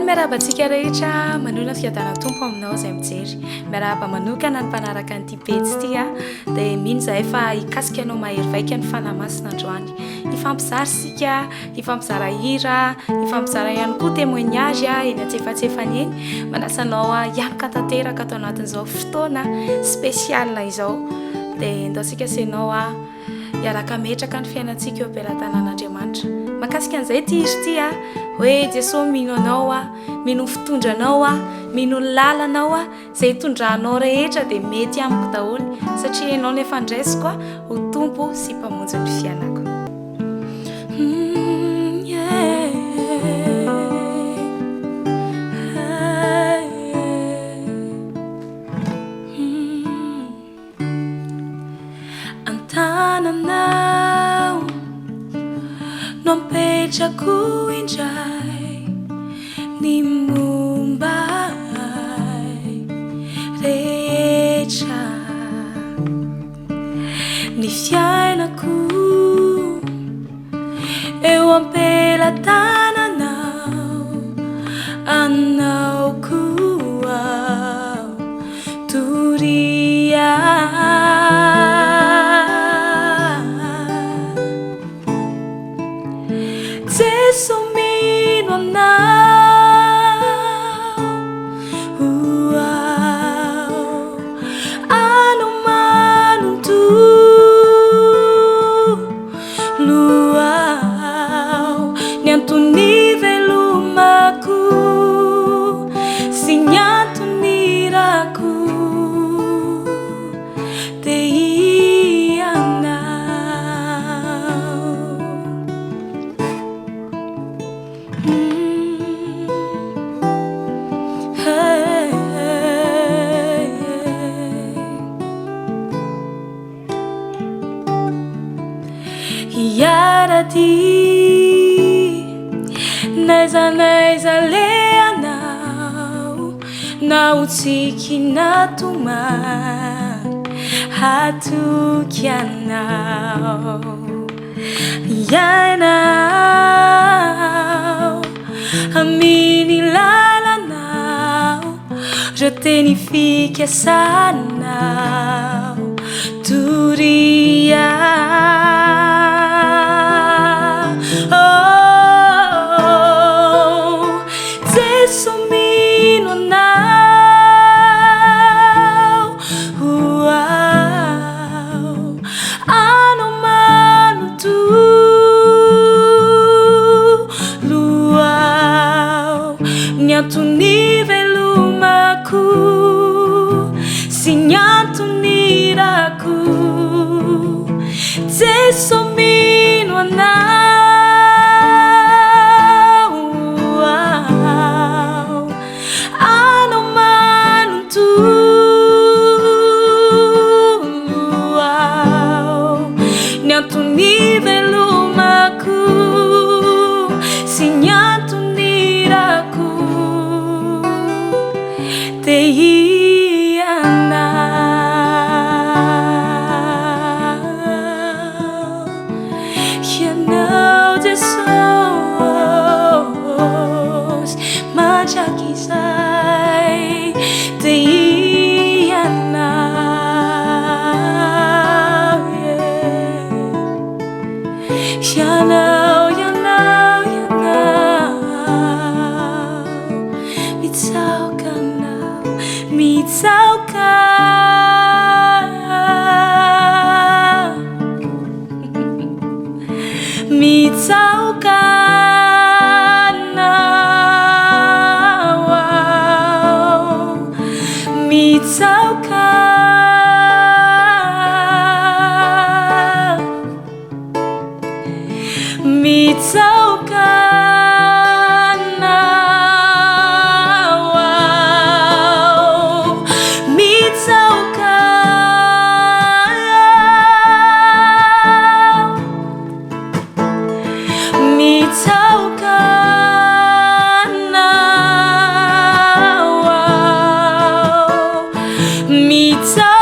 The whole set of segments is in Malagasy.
miarabantsika rehetra manona fiadana tompo aminao izay mijery miaraba manokana ny mpanaraka an'ity pejy ity a dia mino zahay fa hikasika anao mahery vaika ny fanamasina androany hifampizara sika hifampizara hira hifampizara ihany koa témoignage eny antsefatsefany eny manasanao hiaraka tanteraka atao anatin'izao fotoana spécial izao dia ndaosika senao hiaraka metraka ny fiainantsika eo am-pelatanan'Andriamanitra makasika an'izay ty izy ty hoe Jesosy mino anao mino fitondranao mino lalanao izay hitondranao rehetra dia mety amiko daholo satria ianao no efa ndraisiko ho tompo sy mpamonjy ny fiainako. Antananao no mipetrako indray ny momba rehetra ny fiainako eo am-pelatananao anao koa toria Jesosy mino anao ano manontolo ny antony velomako sy ny antony rako dia Yarati naiza le anao nautsiki natuma hatuki anao yanao amini lalanao je t'unifique sanao turia Jesosy mino anao ano manontolo ny antony velomako sy ny antony rako Jesosy mino anao Antony velomako sy ny antony rako dia ianao Jesosy mandraky izay dia Yanao mitsaoka anao mitsaoka mitsaoka anao mitsaoka mitsaoka anao mitsaoka mitsaoka anao mitsaoka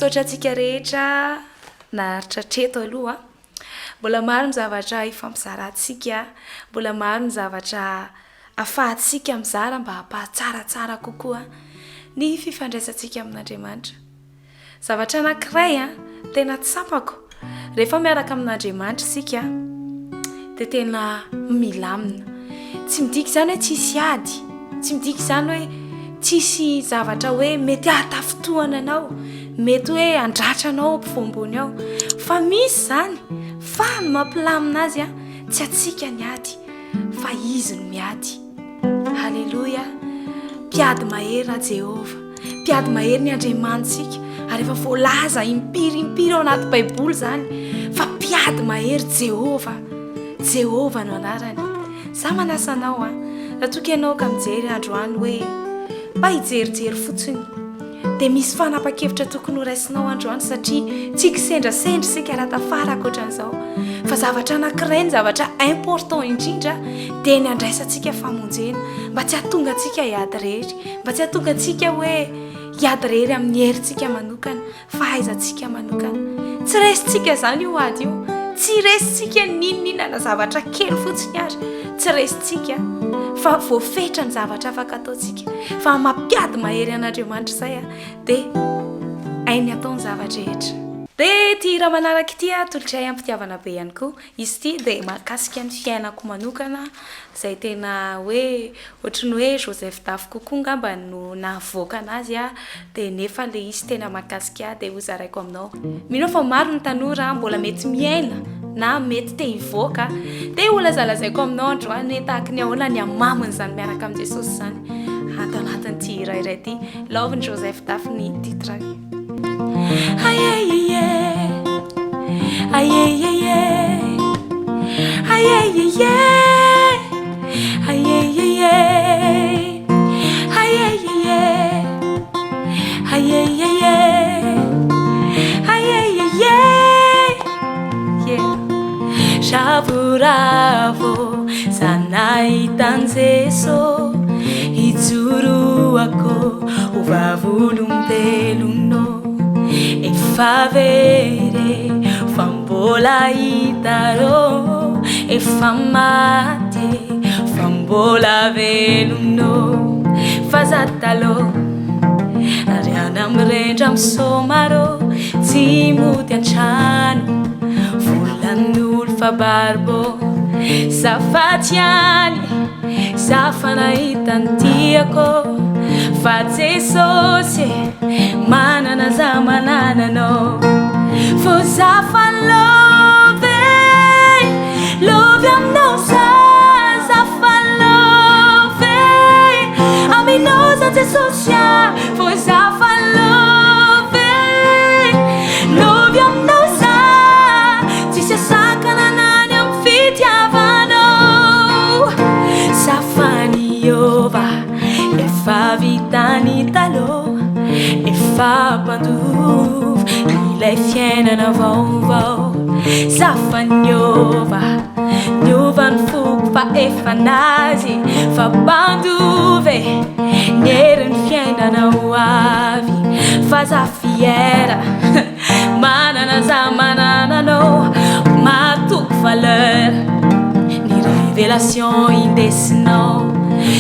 misaotra antsika rehetra naharitra treto aloha mbola maro ny zavatra ifampizarantsika mbola maro ny zavatra afahantsika mizara mba hampahatsaratsara kokoa ny fifandraisantsika amin'Andriamanitra. Zavatra anankiray tena tsapako rehefa miaraka amin'Andriamanitra isika dia tena milamina. Tsy midika izany hoe tsisy ady, tsy midika izany hoe tsisy zavatra hoe mety hatafotoana anao, mety hoe andratra anao ampovoambony ao, fa misy zany fa ny mampilamina azy tsy atsika ny ady fa izy no miady. Halleluja. Mpiady mahery Jehova, mpiady mahery ny Andriamanitsika ary efa voalaza impiry ao anaty Baiboly zany fa mpiady mahery Jehova. Jehova no anarany. Za manasa anao raha toka ianao ka mijery androany hoe mba hijerijery fotsiny dia misy fanapa-kevitra tokony ho raisinao androany satria tsy kisendrasendra isika raha tafara ankoatran'izao fa zavatra anankiray ny zavatra important indrindra dia ny andraisantsika famonjena mba tsy hahatonga antsika hiady rery, mba tsy hahatonga antsika hoe hiady rery amin'ny herintsika manokana, fahaizantsika manokana. Tsy resintsika zany io ady io, tsy resintsika ninona na zavatra kely fotsiny ary, tsy resintsika fa voafetra ny zavatra afaka ataontsika fa mampiady mahery an'Andriamanitra izay dia hainy atao ny zavatra rehetra. Dia ity raha manaraka ity tolotra ampitiavana be ihany koa izy ity dia mahakasika ny fiainako manokana izay tena hoe ohatran'ny hoe Joseph Dafy kokoa ngamba no nahavoaka anazy dia nefa ilay izy tena mahakasika dia ho zaraiko aminao. Mino fa maro ny tanora mbola mety miaina na mety te hivoaka dia ho lazalazaiko aminao androany hoe tahaka ny ahoana ny amaminy zany miaraka amin'ny Jesosy zany ato anatin'ity iray ity Love ny Joseph Dafy ny titre. Ayeyeye, ayeyeye, ayeyeye, ayeyeye, ayeyeye, ayeyeye, ayeyeye. Shavuravo sanaitan Jeso itsuruako uvavulumpelunno efavere fambola itaro efamate fambola velunno fazatalo ariana mrendra msomaro timuti anchano volan'olo fa barbo zafatiany zafanahitantiako fa Jesosy manana za manananao fo zafalove love aminao zafalove aminao za Jesosy fo zafalove love aminao tsisy asakana nany amin'ny fitiavanao zafaniova efa vitany taloha efa mpandova ilay fiainana vaovao zafaniova niova ny foko fa efa nazy fa mpandove nyerin'ny fiainana ho avy fa zafiera manana za manananao matoko valeur ny révélation indesinao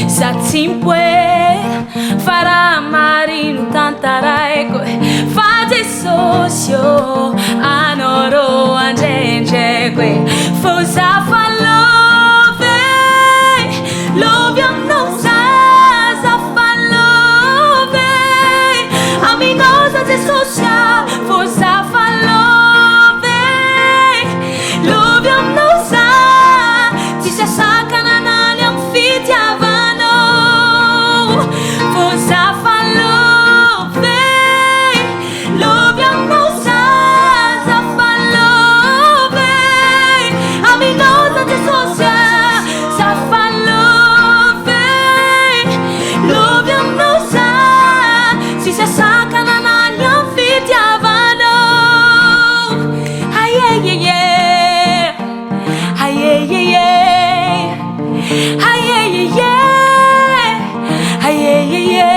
za tsy mipoera fa raha marino tantaraiko fa Jesosy anao rô andrendraiko fo zafalove love aminao zafalove aminao za Jesosy fo zafalove love aminao tsisy asakana nany amin'ny fitiavanao fo zafalove love aminao zafalove aminao za Jesosy zafalove love aminao tsisy asakana nany amin'ny fitiavanao. Ayeyeye, ayeyeye, ayeyeye, ayeyeye,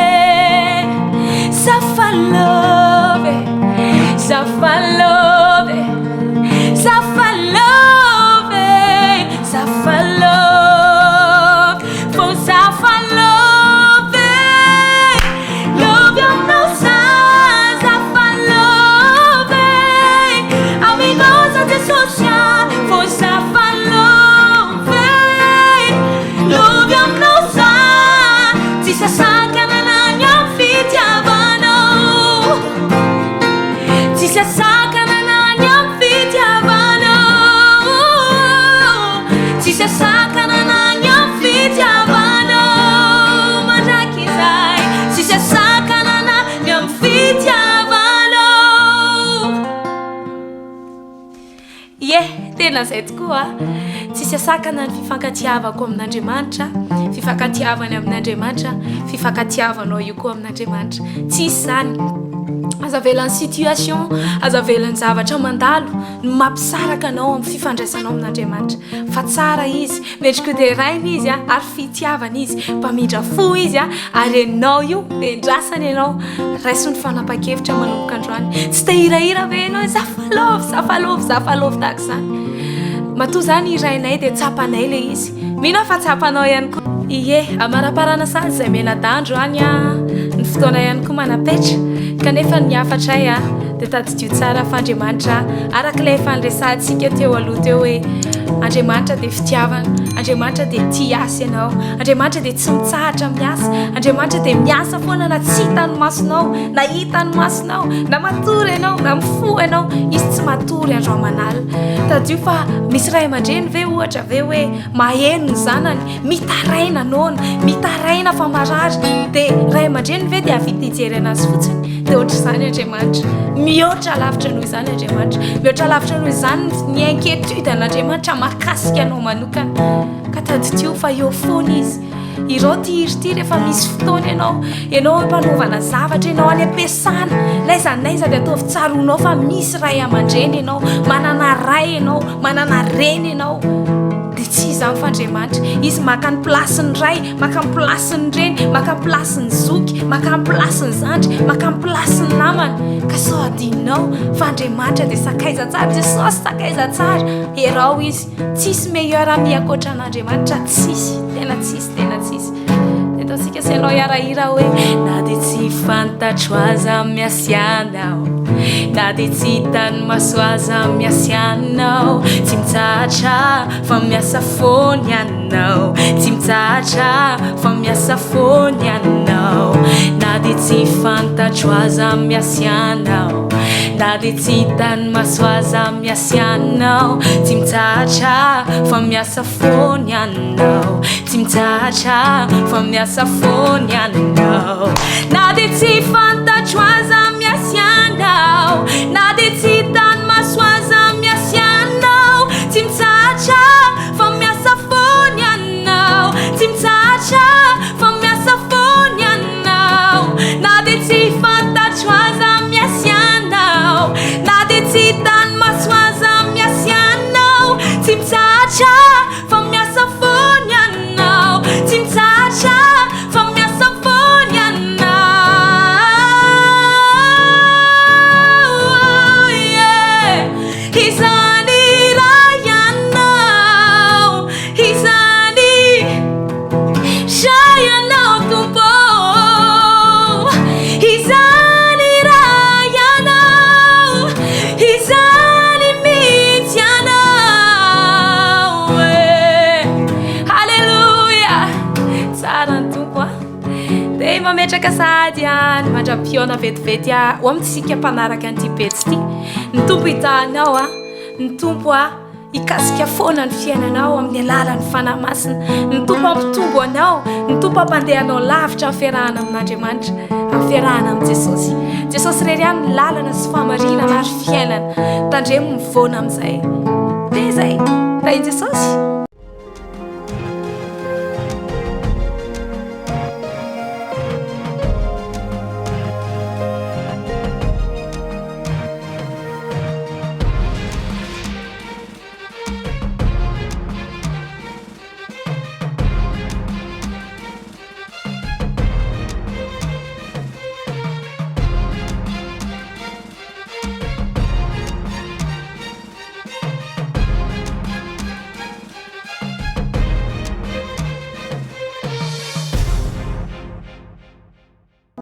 an'izay tokoa tsisy asakana ny fifankatiavako amin'Andriamanitra fifankatiavany amin'Andriamanitra fifankatiavanao io koa amin'Andriamanitra tsisy zany aza velany situation aza velany zavatra mandalo no mampisaraka anao amin'ny fifandraisanao amin'Andriamanitra fa tsara izy mendrika dia rainy izy ary fitiavana izy mpamindra fo izy ary enao io dia endrasany ianao raiso ny fanapa-kevitra manomboka androany tsy te hirahira ve ianao zafalofy tahaka izany matoa zany irainay dia tsapanay le izy mino fa tsapanao ihany koa ie amaraparana sany izay menadandro any ny fotoana ihany koa manapetra kanefa ny afatray dia tadidio tsara fa Andriamanitra arak'ilay fanresantsika teo aloha teo hoe Andriamanitra dia fitiavana Andriamanitra dia tia asa ianao Andriamanitra dia tsy mitsahatra miasa Andriamanitra dia miasa foana na tsy hitany masonao na hitany masonao na matory ianao na mifo ianao izy tsy matory andro aman'alina tadio fa misy ray aman-dreny ve ohatra ve hoe maheno ny zanany mitaraina noana mitaraina fa marary dia ray aman-dreny ve dia avita hijery anazy fotsiny dia ohatra izany Andriamanitra mihoatra lavitra noho izany Andriamanitra mihoatra lavitra noho izany ny inquiétude an'Andriamanitra mahakasika anao manokana ka taditio fa eo foana izy ireo tiry rehefa misy fotoana ianao mpanovana zavatra ianao any am-piasana laiza naiza dia ataovy tsaronao fa misy ray aman-dreny ianao manana ray ianao manana reny ianao dia tsy izany fa Andriamanitra izy maka ny plasin'ny ray maka ny plasin'ny reny maka ny plasin'ny zoky maka ny plasin'ny zandry maka ny plasin'ny namany ka sao adinao fa Andriamanitra dia sakaiza tsara Jesosy sakaiza tsara erao izy tsisy meilleur ami akoatra an'Andriamanitra tsisy tena tsisy ataosika senao hiarahira hoe na dia tsy fantatro aza miasianao na dia tsy hitany maso aza miasianao tsy mitsahatra fa miasa foana ianao tsy mitsahatra fa miasa foana ianao na dia tsy fantatro aza miasianao na dia tsy hitany maso aza miasianao tsy mitsahatra fa miasa foana ianao tsy mitsahatra fa miasa foana ianao na dia tsy fantatro aza miasianao na dia tsy hitany maso aza miasianao tsy mitsahatra fa miasa foana ianao tsy mitsahatra fa miasa foana ianao na dia tsy fantatro aza miasianao na dia tsy hitany maso aza miasianao tsy mitsahatra fa miasa foana ianao tsy mitsahatra fa miasa foana ianao izany raha ianao izany zay ianao tompo izany raha ianao izany mihitsy ianao halleluja tsara ny tompo dia mametraka sady ny mandram-piona vetivety ho amintsika mpanaraka an'ity petsy ity ny tompo hitanao ny tompo hikasika foana ny fiainanao amin'ny alalan'ny fanahy-masina ny tompo ampitombo anao ny tompo ampandehanao lavitra amin'ny fiarahana amin'Andriamanitra amin'ny fiarahana amin'i Jesosy rery ihany ny lalana sy famarinana ary fiainana tandremo mivoana amin'izay dia izay rahin' Jesosy